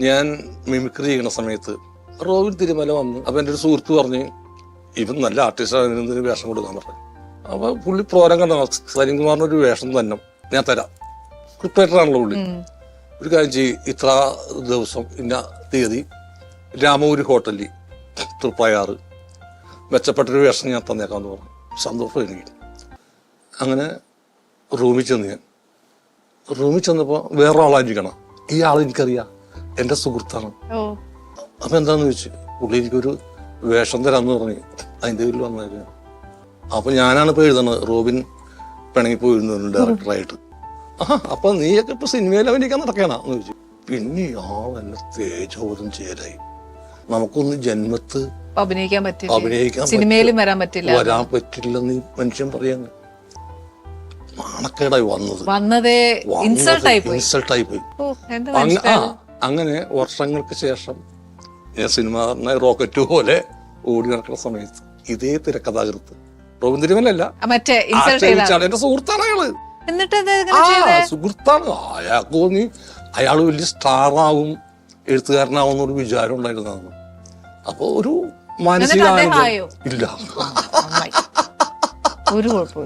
ഞാൻ മിമിക്രി ചെയ്യുന്ന സമയത്ത് റോബിൻ തിരുമല വന്നു. അപ്പം എൻ്റെ ഒരു സുഹൃത്ത് പറഞ്ഞ് ഇവൻ നല്ല ആർട്ടിസ്റ്റാണ്, വേഷം കൊടുക്കാൻ പറഞ്ഞു. അപ്പോൾ പുള്ളി പ്രോഗ്രാം കണ്ട സലീംകുമാറിന് ഒരു വേഷം തന്നെ ഞാൻ തരാം. പ്രിപ്പറേറ്ററാണല്ലോ പുള്ളി. ഒരു കാര്യം ചെയ്യും, ഇത്ര ദിവസം ഇന്ന തീയതി രാമപുരി ഹോട്ടലിൽ തൃപ്രയാറ് മെച്ചപ്പെട്ടൊരു വേഷം ഞാൻ തന്നേക്കാമെന്ന് പറഞ്ഞു. സന്തോഷം എനിക്ക്. അങ്ങനെ റൂമിൽ ചെന്ന് ഞാൻ റൂമിൽ ചെന്നപ്പോൾ വേറെ ആളായിരിക്കണം. ഈ ആൾ എനിക്കറിയാം, എൻ്റെ സുഹൃത്താണ്. അപ്പം എന്താന്ന് ചോദിച്ചു. പുള്ളി എനിക്കൊരു വേഷം തരാമെന്ന് പറഞ്ഞു. അതിൻ്റെ പേരിൽ വന്നായിരുന്നു. അപ്പം ഞാനാണ് ഇപ്പോൾ എഴുതുന്നത്. റോബിൻ പിണങ്ങിപ്പോയിരുന്നു ഡയറക്ടറായിട്ട്. അപ്പം നീയൊക്കെ ഇപ്പൊ സിനിമയിൽ അഭിനയിക്കാൻ നടക്കണമെന്ന് ചോദിച്ചു. പിന്നെ എന്നെ തേജോധം ചേരായി. നമുക്കൊന്ന് ജന്മത്ത് അഭിനയിക്കാൻ സിനിമയിലും വരാൻ പറ്റില്ലെന്ന് ഈ മനുഷ്യൻ പറയാന്ന്. നാണക്കേടായി വന്നതേ ഇൻസൾട്ടായി പോയി. അങ്ങനെ വർഷങ്ങൾക്ക് ശേഷം ഞാൻ സിനിമ റോക്കറ്റ് പോലെ ഓടി നടക്കുന്ന സമയത്ത് ഇതേ തിരക്കഥാകൃത്ത് റോബിൻ തിരുമലല്ല, എന്റെ സുഹൃത്താണ് അയാള്. സുഹൃത്താണ്. അയാൾക്ക് തോന്നി അയാൾ വലിയ സ്റ്റാറാവും, എഴുത്തുകാരനാവും എന്നൊരു വിചാരം ഉണ്ടായിരുന്നതാണ്. അപ്പൊ ഒരു മാനസിക ഇല്ല, ഒരു കുഴപ്പമില്ല.